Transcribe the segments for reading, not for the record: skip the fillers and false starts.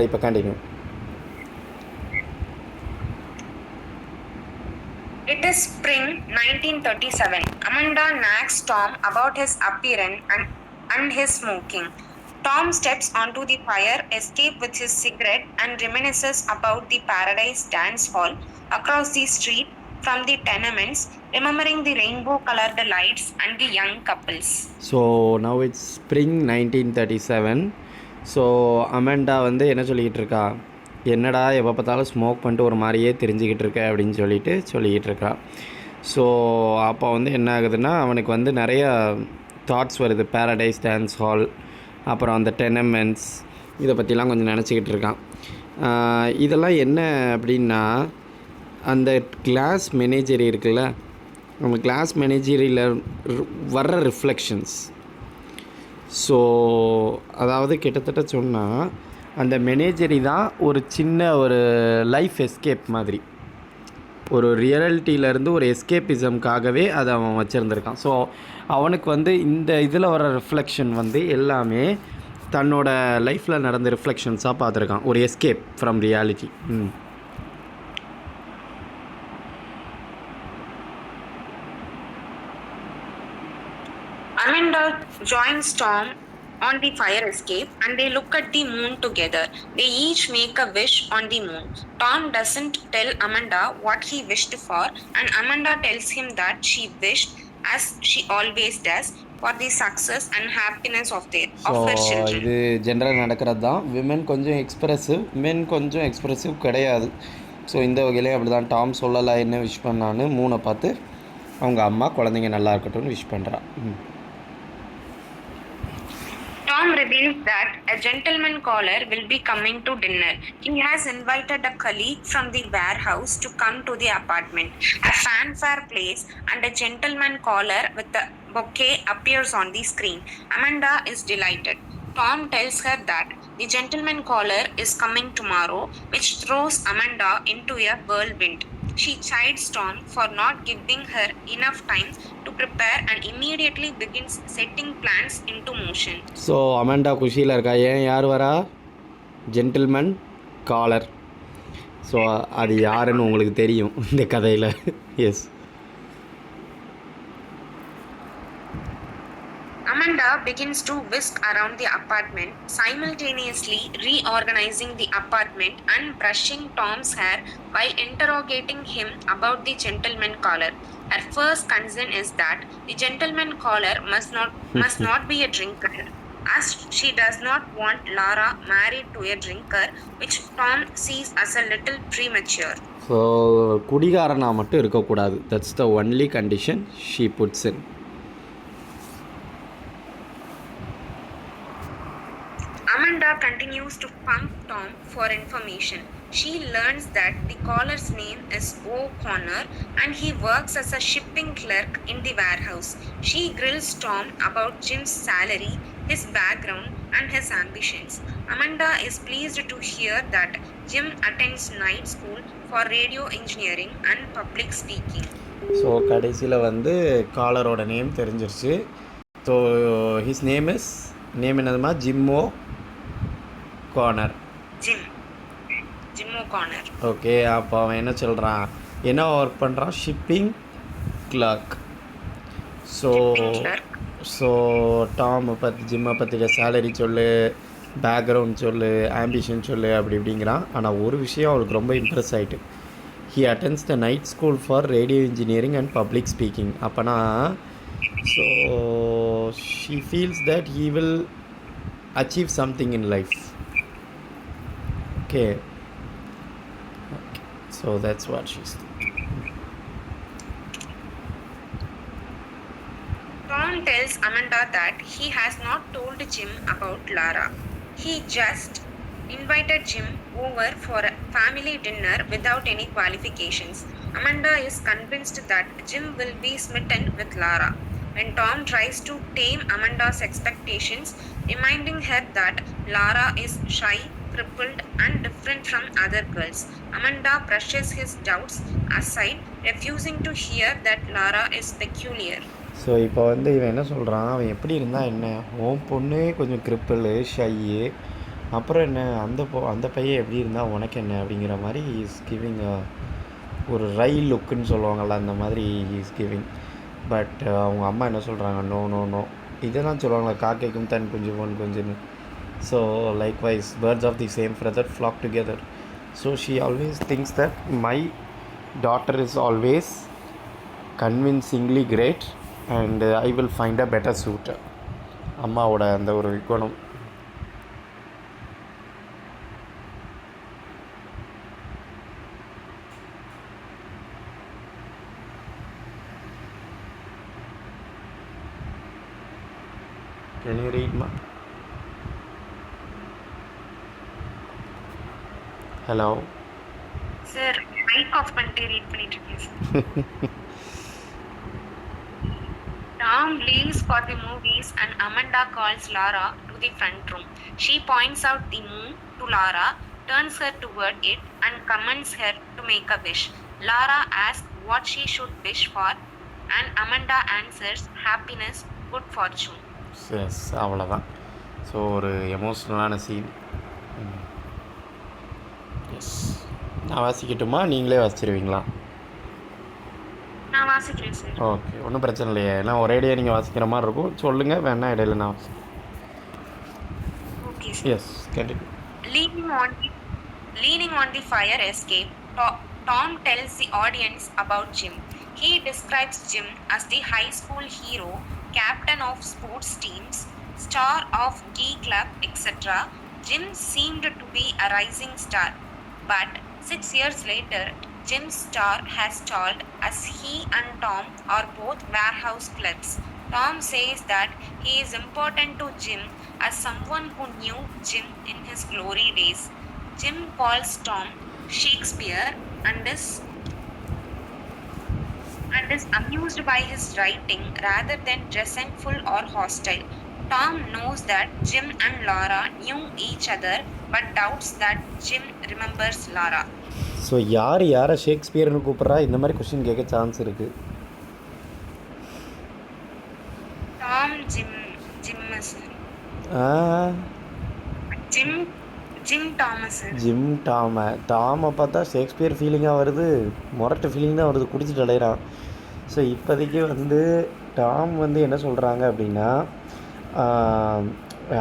இப்போ continue. It is spring 1937. Amanda nags Tom about his appearance and his smoking. Tom steps onto the fire escape with his cigarette and reminisces about the Paradise Dance Hall across the street from the tenements, remembering the rainbow colored lights and the young couples. So now it's spring 1937. So அமெண்டா வந்து என்ன சொல்லிக்கிட்டு இருக்கா, என்னடா எப்போ பார்த்தாலும் smoke பண்ணிட்டு ஒரு மாதிரியே தெரிஞ்சுக்கிட்டு இருக்க அப்படின்னு சொல்லிக்கிட்டு இருக்கா. ஸோ அப்போ வந்து என்ன ஆகுதுன்னா, அவனுக்கு வந்து நிறைய தாட்ஸ் வருது. பேரடைஸ் டான்ஸ் ஹால், அப்புறம் அந்த டெனமெண்ட்ஸ், இதை பற்றிலாம் கொஞ்சம் நினச்சிக்கிட்டு இருக்கான். இதெல்லாம் என்ன அப்படின்னா, அந்த கிளாஸ் மேனேஜர் இருக்குல்ல, நம்ம கிளாஸ் மேனேஜரில் வர்ற ரிஃப்ளெக்ஷன்ஸ். ஸோ அதாவது கிட்டத்தட்ட சொன்னால், அந்த மேனேஜரி தான் ஒரு சின்ன ஒரு லைஃப் எஸ்கேப் மாதிரி, ஒரு ரியாலிட்டியிலேருந்து ஒரு எஸ்கேப்பிசம்காகவே அதை அவன் வச்சுருந்துருக்கான். ஸோ அவனுக்கு வந்து இந்த இதில் வர ரிஃப்ளெக்ஷன் வந்து எல்லாமே தன்னோட லைஃப்பில் நடந்த ரிஃப்ளெக்ஷன்ஸாக பார்த்துருக்கான், ஒரு escape from reality. Amanda joins Tom on the fire escape and they look at the moon together. They each make a wish on the moon. Tom doesn't tell Amanda what he wished for, and Amanda tells him that she wished, as she always does, for the success and happiness of her children. இது general நடக்கிறது தான். Women கொஞ்சம் expressive, மென் கொஞ்சம் expressive கிடையாது. So இந்த வகையிலே அப்படி தான். டாம் சொல்லலை என்ன விஷ் பண்ணான்னு, மூணை பார்த்து அவங்க அம்மா குழந்தைங்க நல்லா இருக்கட்டும்னு விஷ் பண்ணுறான். Tom reveals that a gentleman caller will be coming to dinner. He has invited a colleague from the warehouse to come to the apartment. A fanfare plays and a gentleman caller with a bouquet appears on the screen. Amanda is delighted. Tom tells her that the gentleman caller is coming tomorrow, which throws Amanda into a whirlwind. She chides Tom for not giving her enough time to prepare and immediately begins setting plans into motion. So Amanda குஷியில் இருக்கா. ஏன் யார் வரா? Gentleman collar. So அது யாருன்னு உங்களுக்கு தெரியும் இந்த கதையில். S. Amanda begins to whisk around the apartment, simultaneously reorganizing the apartment and brushing Tom's hair while interrogating him about the gentleman caller. Her first concern is that the gentleman caller must not be a drinker, as she does not want Lara married to a drinker, which Tom sees as a little premature. So குடிகாரனாக மட்டும் இருக்கக்கூடாது. That's the only condition she puts in. Amanda continues to pump Tom for information. She learns that the caller's name is O'Connor and he works as a shipping clerk in the warehouse. She grills Tom about Jim's salary, his background, and his ambitions. Amanda is pleased to hear that Jim attends night school for radio engineering and public speaking. So கடைசியில் வந்து காலரோட name தெரிஞ்சிருச்சு. So his name என்னதுமா? Jim O'Connor. Jim O'Connor. Okay. அப்போ அவன் என்ன சொல்கிறான், என்ன ஒர்க் பண்ணுறான்? Shipping clerk. ஸோ டாமை பற்றி, ஜிம்மை பற்றின சேலரி சொல்லு, பேக்ரவுண்ட் சொல்லு, ஆம்பிஷன் சொல்லு, அப்படி இப்படிங்கிறான். ஆனால் ஒரு விஷயம் அவளுக்கு ரொம்ப இம்ப்ரெஸ் ஆகிட்டு. He attends the night school for radio engineering and public speaking. அப்போனா so she feels that he will achieve something in life. Okay. So that's what she's doing. Tom tells Amanda that he has not told Jim about Lara. He just invited Jim over for a family dinner without any qualifications. Amanda is convinced that Jim will be smitten with Lara. When Tom tries to tame Amanda's expectations, reminding her that Lara is shy, crippled and different from other girls, Amanda brushes his doubts aside, refusing to hear that Lara is peculiar. So இப்போ வந்து இவன் என்ன சொல்கிறான், அவன் எப்படி இருந்தால் என்ன, உன் பொண்ணு கொஞ்சம் கிரிப்பிள், ஷையு, அப்புறம் என்ன அந்த பையன் எப்படி இருந்தால் உனக்கு என்ன அப்படிங்கிற மாதிரி இஸ் கிவிங் ஒரு ரயில் லுக்குன்னு சொல்லுவாங்கள்ல, அந்த மாதிரி இஸ் கிவிங். பட் அவங்க அம்மா என்ன சொல்கிறாங்க, நோ நோ நோ, இதெல்லாம் சொல்லுவாங்களா, காக்கைக்கும் தன் குஞ்சு பொன் குஞ்சுன்னு. So likewise birds of the same feather flock together. So she always thinks that my daughter is always convincingly great and I will find a better suitor. அம்மாவோட அந்த ஒரு குணம். Can you read ma? Hello. Sir, mic off பண்ணிட்டு read பண்ணிட்டு இருக்கேன் sir. Tom leaves for the movies and Amanda calls Laura to the front room. She points out the moon to Laura, turns her toward it and commands her to make a wish. Laura asks what she should wish for and Amanda answers happiness, good fortune. Yes, அவ்வளோதான். ஸோ ஒரு எமோஷ்னலான scene. S, நான் வாசிக்கட்டுமா, நீங்களே வாசிச்சிருவீங்களா? நான் வாசிக்கிறேன் sir. Okay, ஒன்றும் பிரச்சனை இல்லையே, ஏன்னா ஒரேடியாக நீங்கள் வாசிக்கிற மாதிரி இருக்கும். சொல்லுங்கள், வேணா இடையில நான் வாசி. Okay sir. Yes, continue. Leaning on the fire escape, Tom tells the audience about Jim. He describes Jim as the high school hero, captain of sports teams, star of key club, etc. Jim seemed to be a rising star, but 6 years later, Jim's star has stalled as he and Tom are both warehouse clerks. Tom says that he is important to Jim as someone who knew Jim in his glory days. Jim calls Tom Shakespeare and is amused by his writing rather than resentful or hostile. Tom knows that Jim and Laura knew each other but doubts that Jim remembers Laura. So யாரை ஷேக்ஸ்பியர்னு கூப்பிட்றா, இந்த மாதிரி question கேட்க chance இருக்குது. Tom Jim Thomas. Gym டாமை பார்த்தா Shakespeare ஃபீலிங்காக வருது, மொரட்டு feeling தான் வருது, குடிச்சிட்டு அலையிறான். ஸோ இப்போதைக்கு டாம் என்ன சொல்கிறாங்க அப்படின்னா,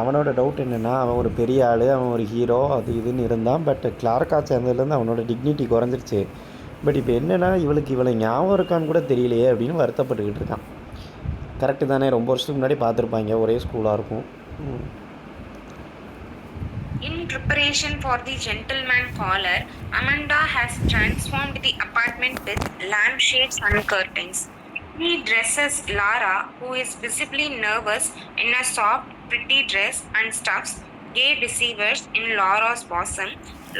அவனோட டவுட் என்னென்னா, அவன் ஒரு பெரிய ஆள், அவன் ஒரு ஹீரோ, அது இதுன்னு இருந்தான். பட் கிளார்க்கா சேர்ந்ததுலேருந்து அவனோட டிக்னிட்டி குறைஞ்சிருச்சு. பட் இப்போ என்னென்னா, இவளை ஞாபகம் இருக்கான்னு கூட தெரியலையே அப்படின்னு வருத்தப்பட்டுக்கிட்டு இருக்கான். கரெக்டு தானே, ரொம்ப வருஷத்துக்கு முன்னாடி பார்த்துருப்பாங்க, ஒரே ஸ்கூலாக இருக்கும். In preparation for the gentleman caller, Amanda has transformed the apartment with lampshades and curtains. He dresses Laura, who is visibly nervous, in a soft, pretty dress and stuffs gay deceivers in Laura's bosom,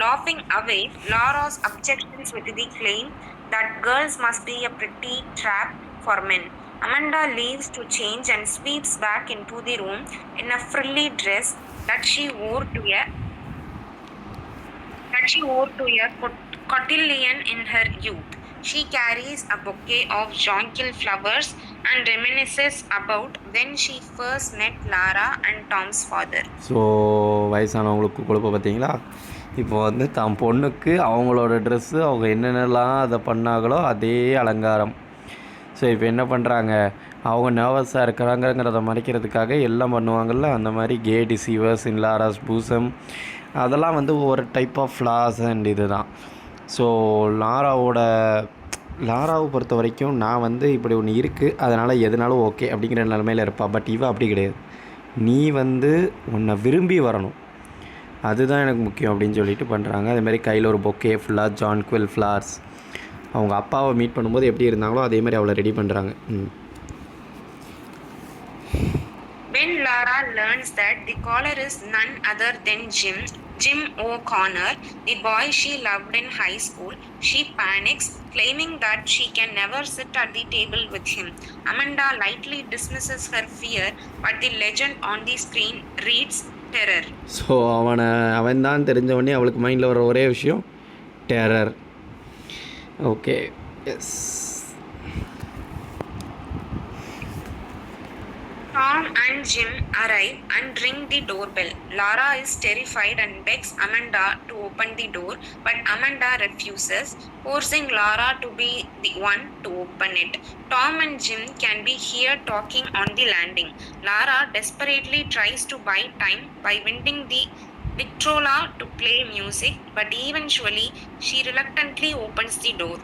laughing away Laura's objections with the claim that girls must be a pretty trap for men. Amanda leaves to change and sweeps back into the room in a frilly dress that she wore to a cotillion in her youth. She carries a bouquet of jonquil flowers and reminisces about when she first met Lara and Tom's father. So வயசானவங்களுக்கு குழப்பம் பார்த்தீங்களா? இப்போ தான் பொண்ணுக்கு அவங்களோட dress, அவங்க என்னென்னலாம் அதை பண்ணாங்களோ அதே அலங்காரம். ஸோ இப்போ என்ன பண்ணுறாங்க, அவங்க நர்வஸாக இருக்கிறாங்கிறத மறைக்கிறதுக்காக எல்லாம் பண்ணுவாங்கள்ல, அந்த மாதிரி கே டிசீவர்ஸ் இன் லாராஸ் பூசம், அதெல்லாம் ஒரு டைப் ஆஃப் ஃப்ளாஸ் அண்ட் இது தான். ஸோ லாராவை பொறுத்த வரைக்கும் நான் இப்படி ஒன்று இருக்குது, அதனால் எதுனாலும் ஓகே அப்படிங்கிற நிலமையில் இருப்பாள். பட் இவ அப்படி கிடையாது. நீ உன்னை விரும்பி வரணும், அதுதான் எனக்கு முக்கியம் அப்படின்னு சொல்லிட்டு பண்ணுறாங்க. அதேமாதிரி கையில் ஒரு பொக்கே ஃபுல்லாக ஜான்குவல் ஃப்ளார்ஸ். அவங்க அப்பாவை மீட் பண்ணும்போது எப்படி இருந்தாங்களோ அதே மாதிரி அவளை ரெடி பண்ணுறாங்க. When Lara learns that the caller is none other than Jim O'Connor, the boy she loved in high school, she panics, claiming that she can never sit at the table with him. Amanda lightly dismisses her fear, but the legend on the screen reads terror. ஸோ அவன் தான் தெரிஞ்ச உடனே அவளுக்கு மைண்டில் வர ஒரே விஷயம் terror. Okay, yes. Tom and Jim arrive and ring the doorbell. Lara is terrified and begs Amanda to open the door, but Amanda refuses, forcing Lara to be the one to open it. Tom and Jim can be heard talking on the landing. Lara desperately tries to buy time by winding the Victrola to play music, but eventually she reluctantly opens the door.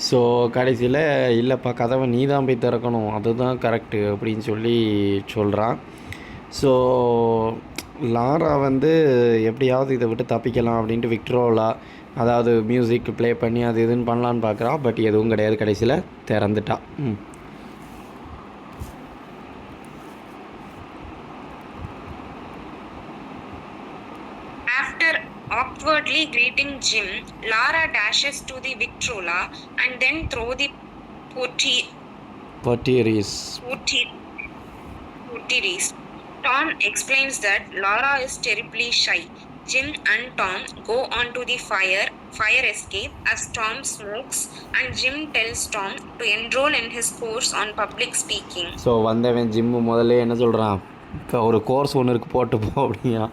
So கடைசியில் இல்லைப்பா கதவை நீ தான் போய் திறக்கணும், அதுதான் correct அப்படின்னு சொல்லி சொல்கிறான். ஸோ லாரா வந்து எப்படியாவது இதை விட்டு தப்பிக்கலாம் அப்படின்ட்டு விக்ட்ரோலா அதாவது மியூசிக் ப்ளே பண்ணி அது இதுன்னு பண்ணலான்னு பார்க்குறா. பட் எதுவும் கிடையாது, கடைசியில் திறந்துட்டா. After awkwardly greeting Jim, Lara dashes to the Victrola and then throw the potteries. Tom explains that Lara is terribly shy. Jim and Tom go on to the fire escape as Tom smokes, and Jim tells Tom to enroll in his course on public speaking. So வந்தவன் gym முதல்ல என்ன சொல்கிறான், இப்போ ஒரு course ஒன்று இருக்குது போட்டுப்போ அப்படின்னா,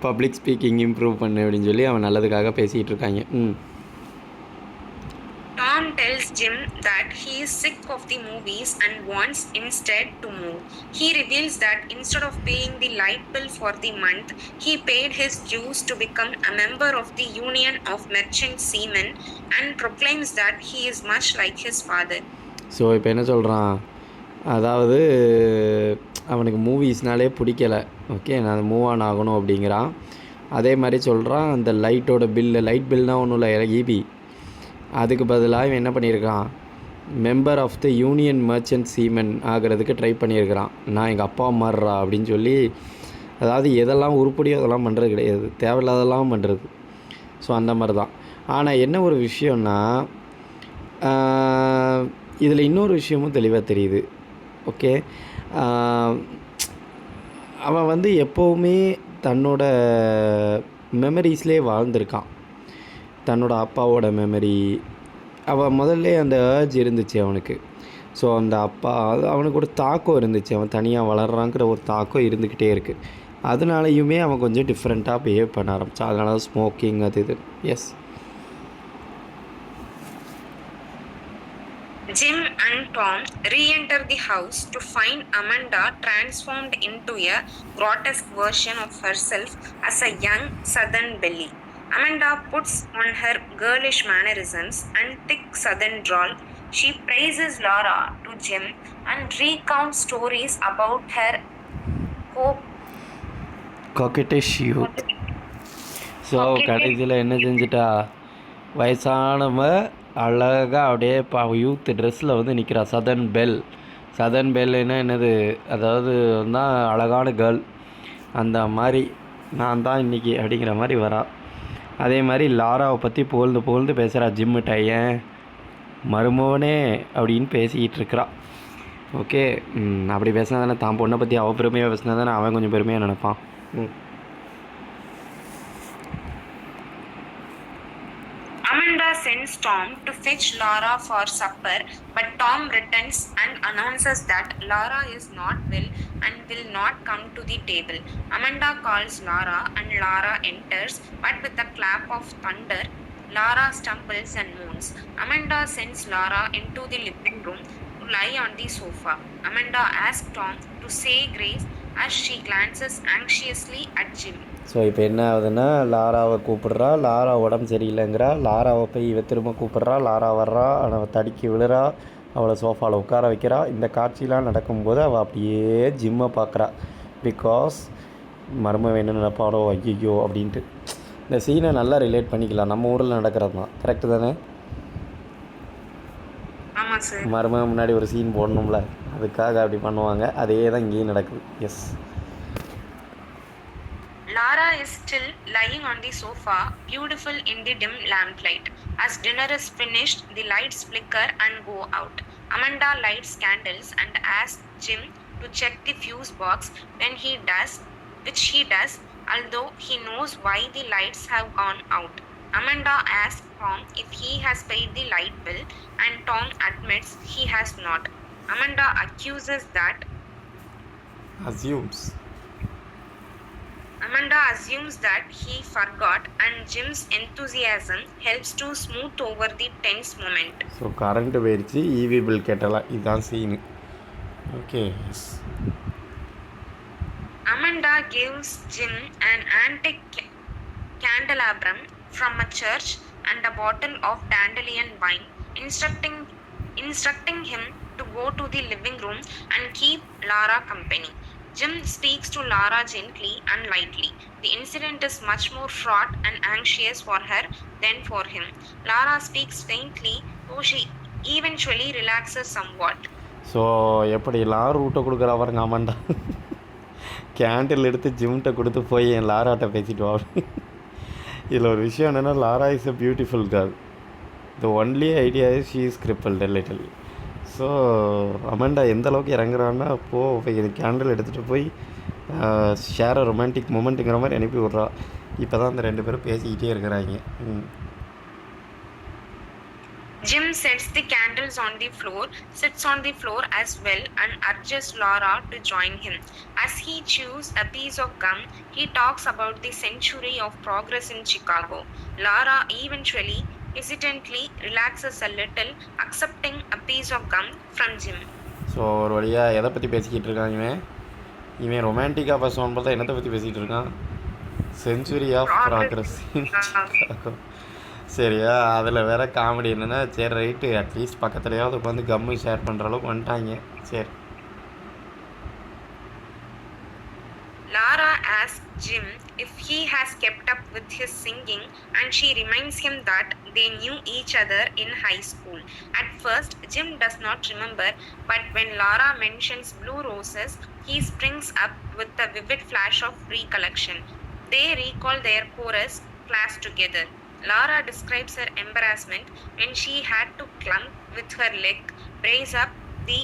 public speaking improve பண்ணு அப்படின்னு சொல்லி அவன் நல்லதுக்காக பேசிகிட்டு இருக்காங்க. Tom tells Jim that he is sick of the movies and wants instead to move. He reveals that instead of paying the light bill for the month, he paid his dues to become a member of the Union of Merchant Seamen and proclaims that he is much like his father. So இப்போ என்ன சொல்கிறான், அதாவது அவனுக்கு மூவிஸ்னாலே பிடிக்கலை, okay நான் move on ஆகணும் அப்படிங்கிறான். அதே மாதிரி சொல்கிறான் அந்த லைட்டோட லைட் பில்னால் ஒன்றும் இல்லை, இபி, அதுக்கு பதிலாக இவன் என்ன பண்ணியிருக்கான், member of the union merchant seaman ஆகிறதுக்கு ட்ரை பண்ணியிருக்கிறான். நான் எங்கள் அப்பா மாறுறா அப்படின்னு சொல்லி, அதாவது எதெல்லாம் உருப்படியோ அதெல்லாம் பண்ணுறது கிடையாது, தேவையில்லாதெல்லாம் பண்ணுறது. ஸோ அந்த மாதிரி தான். ஆனால் என்ன ஒரு விஷயம்னா, இதில் இன்னொரு விஷயமும் தெளிவாக தெரியுது. ஓகே, அவன் வந்து எப்போவுமே தன்னோட மெமரிஸ்லேயே வாழ்ந்திருக்கான், தன்னோட அப்பாவோட மெமரி. அவன் முதல்ல அந்த ஏர்ஜ் இருந்துச்சு அவனுக்கு. ஸோ அந்த அப்பா அவனுக்கு ஒரு தாக்கம் இருந்துச்சு, அவன் தனியாக வளர்றாங்கிற ஒரு தாக்கம் இருந்துக்கிட்டே இருக்குது. அதனாலையுமே அவன் கொஞ்சம் டிஃப்ரெண்ட்டாக பிஹேவ் பண்ண ஆரம்பித்தான். அதனால தான் ஸ்மோக்கிங் அது இது. S. Jim and Tom re-enter the house to find Amanda transformed into a grotesque version of herself as a young Southern belle. Amanda puts on her girlish mannerisms and thick Southern drawl. She praises Lara to Jim and recounts stories about her coquettish youth. So கடைசியில் என்ன செஞ்சிட்டா, வயசானவ அழகாக அப்படியே youth ட்ரெஸ்ஸில் வந்து நிற்கிறா. Southern பெல்லுன்னா என்னது, அதாவது தான் அழகான கேர்ள், அந்த மாதிரி நான் தான் இன்றைக்கி அப்படிங்கிற மாதிரி வரா. அதே மாதிரி லாராவை பற்றி புகழ்ந்து பேசுகிறா ஜிம்முட்ட, ஏன் மருமவனே அப்படின்னு பேசிக்கிட்டு இருக்கிறா. ஓகே, அப்படி பேசினா தானே தான் பொண்ணை பற்றி அவள் பெருமையாக பேசினா தானே அவன் கொஞ்சம் பெருமையாக நினைப்பான். Amanda sends Tom to fetch Lara for supper, but Tom returns and announces that Lara is not well and will not come to the table. Amanda calls Lara and Lara enters, but with a clap of thunder, Lara stumbles and moans. Amanda sends Lara into the living room to lie on the sofa. Amanda asks Tom to say grace as she glances anxiously at Jim. So இப்போ என்ன ஆகுதுன்னா, லாராவை கூப்பிடுறா, Laura உடம்பு சரியில்லைங்கிறா, லாராவை போய் இவ திரும்ப கூப்பிட்றா, Laura வர்றா, அவள் தடுக்கி விழுறா, அவளை சோஃபாவில் உட்கார வைக்கிறா. இந்த காட்சிலாம் நடக்கும்போது அவள் அப்படியே ஜிம்மை பார்க்குறா. பிகாஸ் மர்மம் வேணும்னு நினைப்பாடோ ஐயோ அப்படின்ட்டு. இந்த சீனை நல்லா ரிலேட் பண்ணிக்கலாம், நம்ம ஊரில் நடக்கிறது தான். கரெக்டு தானே? மர்மம் முன்னாடி ஒரு சீன் போடணும்ல, அதுக்காக அப்படி பண்ணுவாங்க. அதே தான் இங்கேயும் நடக்குது. S. Lara is still lying on the sofa, beautiful in the dim lamplight. As dinner is finished, the lights flicker and go out. Amanda lights candles and asks Jim to check the fuse box which he does, although he knows why the lights have gone out. Amanda asks Tom if he has paid the light bill, and Tom admits he has not. Amanda accuses that assumes. Amanda assumes that he forgot, and Jim's enthusiasm helps to smooth over the tense moment. So current போயிடுச்சு, EB bill கேட்டலாம், இதுதான் scene. Okay, yes. Amanda gives Jim an antique candelabrum from a church and a bottle of dandelion wine, instructing him to go to the living room and keep Lara company. Jim speaks to Lara gently and lightly. The incident is much more fraught and anxious for her than for him. Lara speaks faintly, though she eventually relaxes somewhat. So எப்படிலாம் ரூட்டை கொடுக்குறா பாருங்க ஆமாண்டா. Candle எடுத்து ஜிம்கிட்ட கொடுத்து போய் என் லாராட்ட பேசிட்டு வா. இதில் ஒரு விஷயம் என்னென்னா, Laura is a beautiful girl. The only idea is she is crippled little. So Amanda எந்த அளவுக்கு இறங்குறான்னா, போய் இது கேண்டில் எடுத்துகிட்டு போய் ஷேர் அ ரொமான்டிக் மூமெண்ட்டுங்கிற மாதிரி அனுப்பி விட்றா. இப்போ தான் அந்த 2 பேரும் பேசிக்கிட்டே இருக்கிறாங்க. Jim sets the candles on the floor, sits on the floor as well, and urges Lara to join him. As he chews a piece of gum, he talks about the century of progress in Chicago. Lara eventually, hesitantly relaxes a little, accepting a piece of gum from Jim. So ஒரு வழியாக எதை பற்றி பேசிக்கிட்டு இருக்கான் இவன் ரொமான்டிக்காக பேசுவான்னு பார்த்தா என்னத்தை பற்றி பேசிகிட்டு இருக்கான்? Century of progress in Chicago. சரியா, அதில் வேற காமெடி என்னென்னா, சரி ரைட்டு, அட்லீஸ்ட் பக்கத்துலையாவது உட்காந்து கம்மு ஷேர் பண்ணுற அளவுக்கு வந்துட்டாங்க. சரி. Lara asks Jim if he has kept up with his singing, and she reminds him that they knew each other in high school. At first, Jim does not remember, but when Lara mentions Blue Roses, he springs up with a vivid flash of recollection. They recall their chorus class together. Lara describes her embarrassment when she had to clump with her leg, brace up the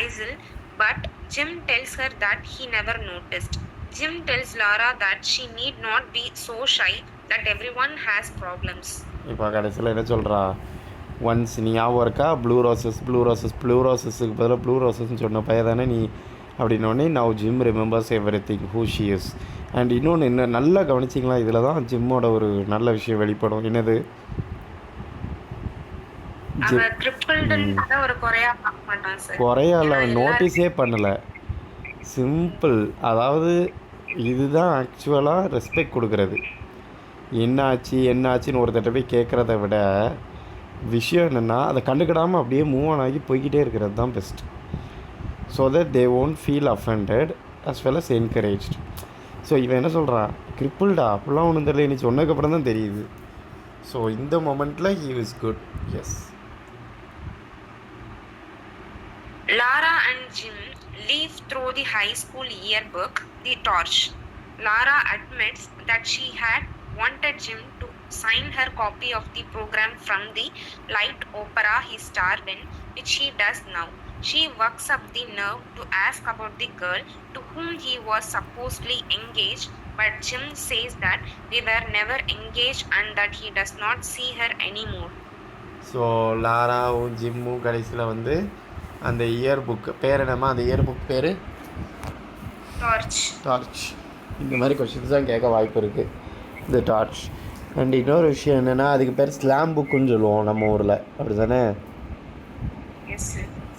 easel, but Jim tells her that he never noticed. Jim tells Lara that she need not be so shy, that everyone has problems. இப்போ கடைசியில் என்ன சொல்கிறா? Once நீ ஞாபகம் இருக்கா, blue ரோசஸுக்கு பதிலாக blue ரோசஸ்ன்னு சொன்ன பையன் தானே நீ அப்படின்னோடனே, now Jim remembers everything who she is. And இன்னொன்று என்ன நல்லா கவனிச்சிங்களா, இதில் தான் ஜிம்மோட ஒரு நல்ல விஷயம் வெளிப்படும். என்னது? குறையால நோட்டீஸே பண்ணலை, சிம்பிள். அதாவது இதுதான் ஆக்சுவலாக ரெஸ்பெக்ட் கொடுக்குறது. என்னாச்சுன்னு ஒருத்தட்ட போய் கேட்குறத விட விஷயம் என்னென்னா, அதை கண்டுக்கிடாமல் அப்படியே மூவ் ஆன் ஆகி போய்கிட்டே இருக்கிறது தான் best. So that they won't feel offended as well as encouraged. So இவன் என்ன சொல்கிறான், கிரிப்பிள்டா அப்படிலாம் ஒன்றும் தெரியல, நீ சொன்னதுக்கப்புறம் தான் தெரியுது. ஸோ இந்த மொமெண்ட்டில் he is good. Yes. Lara and Jim leaf through the high school yearbook, The Torch. Lara admits that she had wanted Jim to sign her copy of the program from the light opera he starred in, which he does now. She works up the nerve to ask about the girl to whom he was supposedly engaged, but Jim says that they were never engaged and that he does not see her anymore. So லாராவும் ஜிம்மும் கடைசியில் வந்து அந்த year book பேர் என்னம்மா, அந்த year book பேர் torch. இந்த மாதிரி கொஷின்ஸ் தான் கேட்க வாய்ப்பு இருக்குது, இந்த டார்ச். அண்ட் இன்னொரு விஷயம் என்னென்னா, அதுக்கு பேர் ஸ்லாம் புக்குன்னு சொல்லுவோம் நம்ம ஊரில், அப்படி தானே?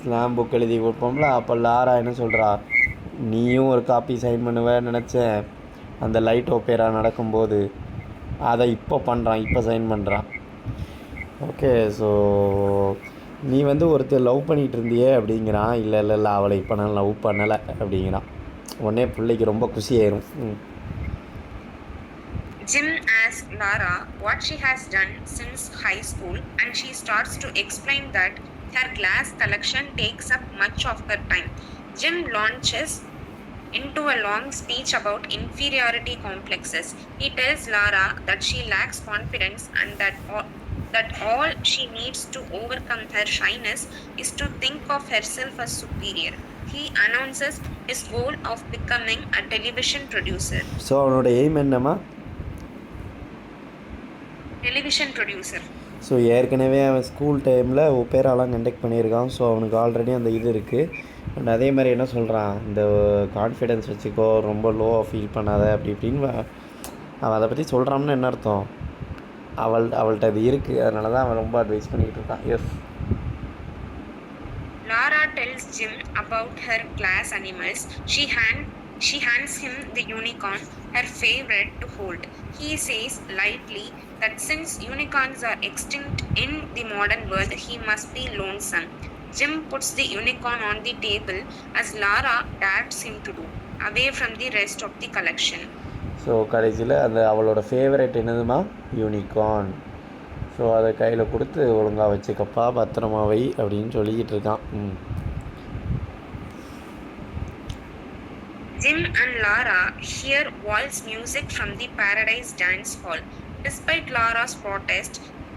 ஸ்லாம் புக் எழுதி கொடுப்போம்ல. அப்போ லாரா என்ன சொல்கிறா, நீயும் ஒரு காப்பி சைன் பண்ணுவேன்னு நினச்சேன் அந்த லைட் ஓப்பேரா நடக்கும்போது, அதை இப்போ சைன் பண்ணுறான். ஓகே. ஸோ நீ வந்து ஒருத்தர் லவ் பண்ணிகிட்டு இருந்தியே அப்படிங்கிறான். இல்லை அவளை இப்போ நான் லவ் பண்ணலை அப்படிங்கிறான். உடனே பிள்ளைக்கு ரொம்ப குஷியாயிரும். Jim asks Lara what she has done since high school, and she starts to explain that her glass collection takes up much of her time. Jim launches into a long speech about inferiority complexes. He tells Lara that she lacks confidence and that all she needs to overcome her shyness is to think of herself as superior. He announces his goal of becoming a television producer. So அவனோட aim என்னம்மா? Television producer. So ஏற்கனவே அவன் school டைமில் ஒப்பேராலாம் conduct பண்ணியிருக்கான். So அவனுக்கு already அந்த இது இருக்குது. அண்ட் அதே மாதிரி என்ன சொல்கிறான், இந்த கான்ஃபிடென்ஸ் வச்சுக்கோ, ரொம்ப லோவாக ஃபீல் பண்ணாத அப்படி இப்படின்னு அவன் அதை பற்றி சொல்கிறான்னு என்ன அர்த்தம், அவள்கிட்ட அது இருக்குது, அதனால தான் அவன் ரொம்ப அட்வைஸ் பண்ணிக்கிட்டு இருக்கான். S. Lara tells Jim about her class animals. She hands him the unicorn, her favorite to hold. He says lightly that since unicorns are extinct in the modern world, he must be lonesome. Jim puts the unicorn on the table as Lara dares him to do, away from the rest of the collection. So கடைசியில் அந்த அவளோட favourite என்னதுமா, unicorn. So அதை கையில் கொடுத்து ஒழுங்காக வச்சுக்கப்பா, பத்திரமா வை அப்படின்னு சொல்லிக்கிட்டு இருக்கான். Jim and Lara hear waltz music from the Paradise Dance Hall. Despite Lara's protest,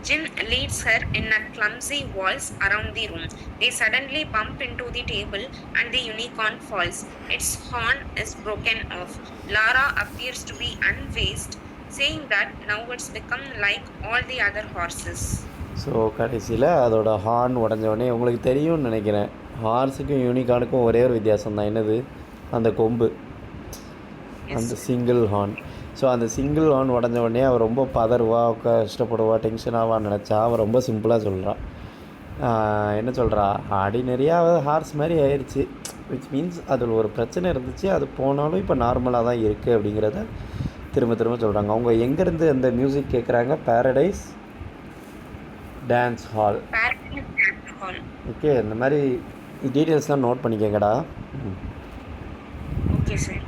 Jim leads her in a clumsy waltz around the room. They suddenly bump into the table and the unicorn falls. Its horn is broken off. Lara appears to be unfazed, saying that now it's become like all the other horses. So கடைசியில் அதோட horn உடஞ்சோடனே உங்களுக்கு தெரியும்னு நினைக்கிறேன், ஹார்ஸுக்கும் யூனிகார்னுக்கும் ஒரே ஒரு வித்தியாசம் தான், என்னது, அந்த கொம்பு, அந்த சிங்கிள் ஹார்ன். ஸோ அந்த சிங்கிள் ஹார்ன் உடஞ்ச உடனே அவள் ரொம்ப பதறுவா, கஷ்டப்படுவா, டென்ஷன் ஆவான்னு நினச்சா அவள் ரொம்ப சிம்பிளாக சொல்கிறான். என்ன சொல்கிறா, ஆர்டினரியாக ஹார்ஸ் மாதிரி ஆயிடுச்சு, விச் மீன்ஸ் அதில் ஒரு பிரச்சனை இருந்துச்சு, அது போனாலும் இப்போ நார்மலாக தான் இருக்குது அப்படிங்கிறத திரும்ப திரும்ப சொல்கிறாங்க. அவங்க எங்கேருந்து அந்த மியூசிக் கேட்குறாங்க, பேரடைஸ் டான்ஸ் ஹால். ஓகே, இந்த மாதிரி டீட்டெயில்ஸ்லாம் note பண்ணிக்கங்கடா. Okay, sir.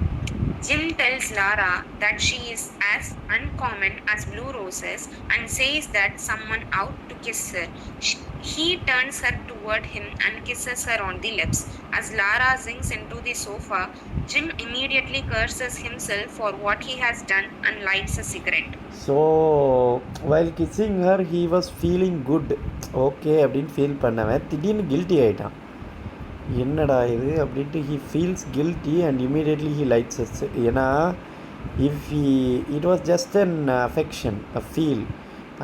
Jim tells Lara that she is as uncommon as blue roses and says that someone out to kiss her. He turns her toward him and kisses her on the lips. As Lara sinks into the sofa, Jim immediately curses himself for what he has done and lights a cigarette. So, while kissing her, he was feeling good. Okay, அப்படின்னு feel பண்ணவன் திடீர்னு guilty ஆகிட்டான். என்னடா இது அப்படின்ட்டு he feels guilty and immediately he lights its. ஏன்னா it was just an affection, a feel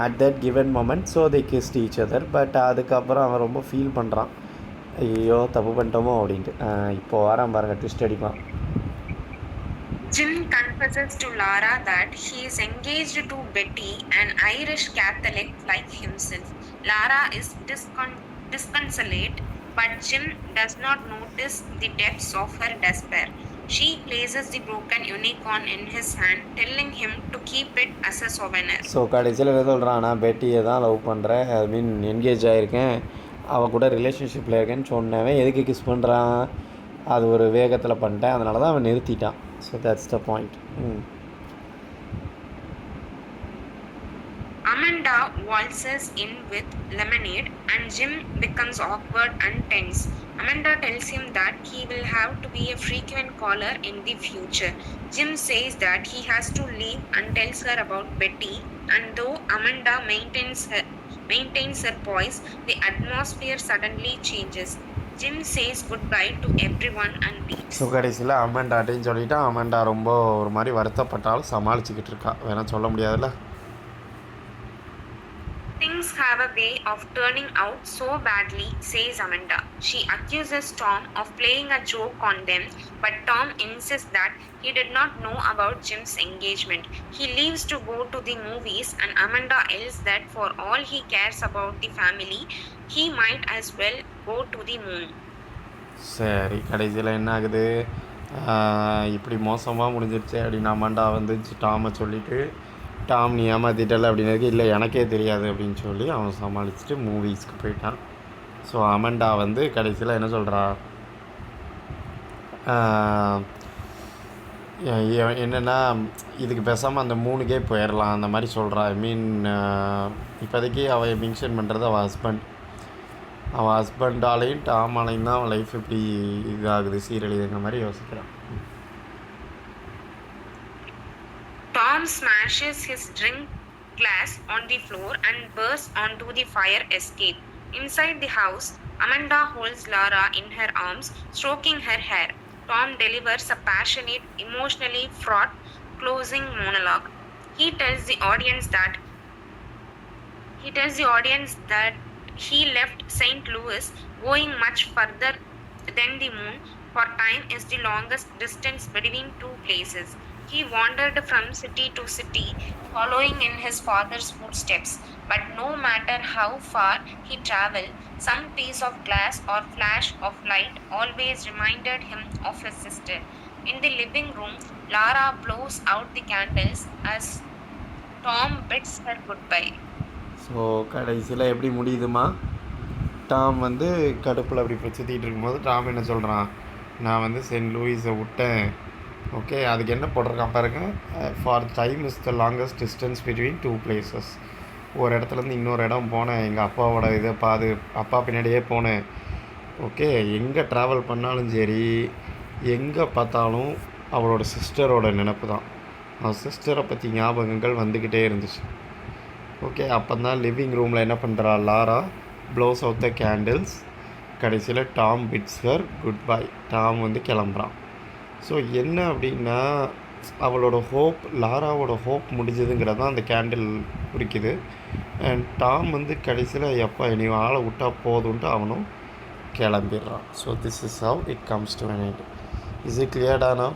at that given moment. So they kissed each other. But அதுக்கப்புறம் அவன் ரொம்ப ஃபீல் பண்ணுறான், ஐயோ தப்பு பண்ணிட்டோமோ அப்படின்ட்டு. இப்போ வரான் பாருங்கள், ட்விஸ்ட் அடிப்பான். Jim confesses to Lara that he is engaged to Betty, an Irish Catholic like himself. Lara is disconsolate, but Jim does not notice the depths of her despair. She places the broken unicorn in his hand, telling him to keep it as a souvenir. So கடைசியில் என்ன சொல்கிறான், நான் பெட்டியை தான் love பண்ணுறேன், ஐ மீன் engage ஆகிருக்கேன், அவள் கூட ரிலேஷன்ஷிப்பில் இருக்கேன்னு சொன்னவன் எதுக்கு கிஸ் பண்ணுறான், அது ஒரு வேகத்தில் பண்ணிட்டேன், அதனால தான் அவன் நிறுத்திட்டான். So that's the point. Amanda waltzes in with lemonade and Jim becomes awkward and tense. Amanda tells him that he will have to be a frequent caller in the future. Jim says that he has to leave and tells her about Betty, and though Amanda maintains her poise, the atmosphere suddenly changes. Jim says goodbye to everyone and leaves. So கடைசியில் அமெண்டாட்டையும் சொல்லிவிட்டு அமெண்டா ரொம்ப ஒரு மாதிரி வருத்தப்பட்டாலும் சமாளிச்சுக்கிட்டு இருக்கா, வேணா சொல்ல முடியாதுல்ல. Things have a way of turning out so badly, says Amanda. She accuses Tom of playing a joke on them, but Tom insists that he did not know about Jim's engagement. He leaves to go to the movies and Amanda yells that for all he cares about the family, he might as well go to the moon. சரி, கடைசியில் என்ன ஆகுது, இப்படி மோசமாக முடிஞ்சிருச்சு அப்படின்னு அமெண்டா வந்து டாமை சொல்லிவிட்டு, டாம் நீ ஏமாற்றிட்டல அப்படின்னதுக்கு இல்லை எனக்கே தெரியாது அப்படின்னு சொல்லி அவன் சமாளிச்சுட்டு மூவிஸ்க்கு போயிட்டான். ஸோ அமெண்டா வந்து கடைசியில் என்ன சொல்கிறா, என்னென்னா இதுக்கு பேசாமல் அந்த 3கே போயிடலாம் அந்த மாதிரி சொல்கிறா. ஐ மீன் இப்போதைக்கு அவள் மென்ஷன் பண்ணுறது அவள் ஹஸ்பண்டாலையும் டாமாலையும் தான் அவன் லைஃப் இப்படி இதாகுது, சீரழிதுங்கிற மாதிரி யோசிக்கிறான். Tom smashes his drink glass on the floor and bursts onto the fire escape. Inside the house, Amanda holds Lara in her arms, stroking her hair. Tom delivers a passionate, emotionally fraught closing monologue. He tells the audience that he left St. Louis going much further than the moon, for time is the longest distance between two places. He wandered from city to city, following in his father's footsteps. But no matter how far he traveled, some piece of glass or flash of light always reminded him of his sister. In the living room, Lara blows out the candles as Tom bids her goodbye. So கடைசியில் எப்படி முடியுதுமா? Tom வந்து கடுப்பில் அப்படி இப்போ சுற்றிட்டு இருக்கும்போது Tom என்ன சொல்கிறான், நான் வந்து சென்ட் லூயிஸை விட்டேன். ஓகே, அதுக்கு என்ன போட்டிருக்கான் பாருங்க, for time is the longest distance between two places. ஒரு இடத்துலேருந்து இன்னொரு இடம் போனேன், எங்கள் அப்பாவோட இதை அப்பா பின்னாடியே போனேன். ஓகே, எங்கே ட்ராவல் பண்ணாலும் சரி, எங்கே பார்த்தாலும் அவளோட சிஸ்டரோட நினப்பு தான். அவன் சிஸ்டரை பற்றி ஞாபகங்கள் வந்துக்கிட்டே இருந்துச்சு. ஓகே, அப்போ தான் லிவிங் ரூமில் என்ன பண்ணுறா Lara, blows out the candles. கடைசியில் Tom bids her goodbye. Tom வந்து கிளம்புறான். ஸோ என்ன அப்படின்னா, அவளோட ஹோப், லாராவோட ஹோப் முடிஞ்சதுங்கிறது தான் அந்த கேண்டில் குறிக்குது. அண்ட் டாம் வந்து கடைசியில் எப்போ நீ ஆளை விட்டா போதுன்ட்டு அவனும் கிளம்பிடுறான். So this is how it comes to an end. Is it கிளியர்டானா?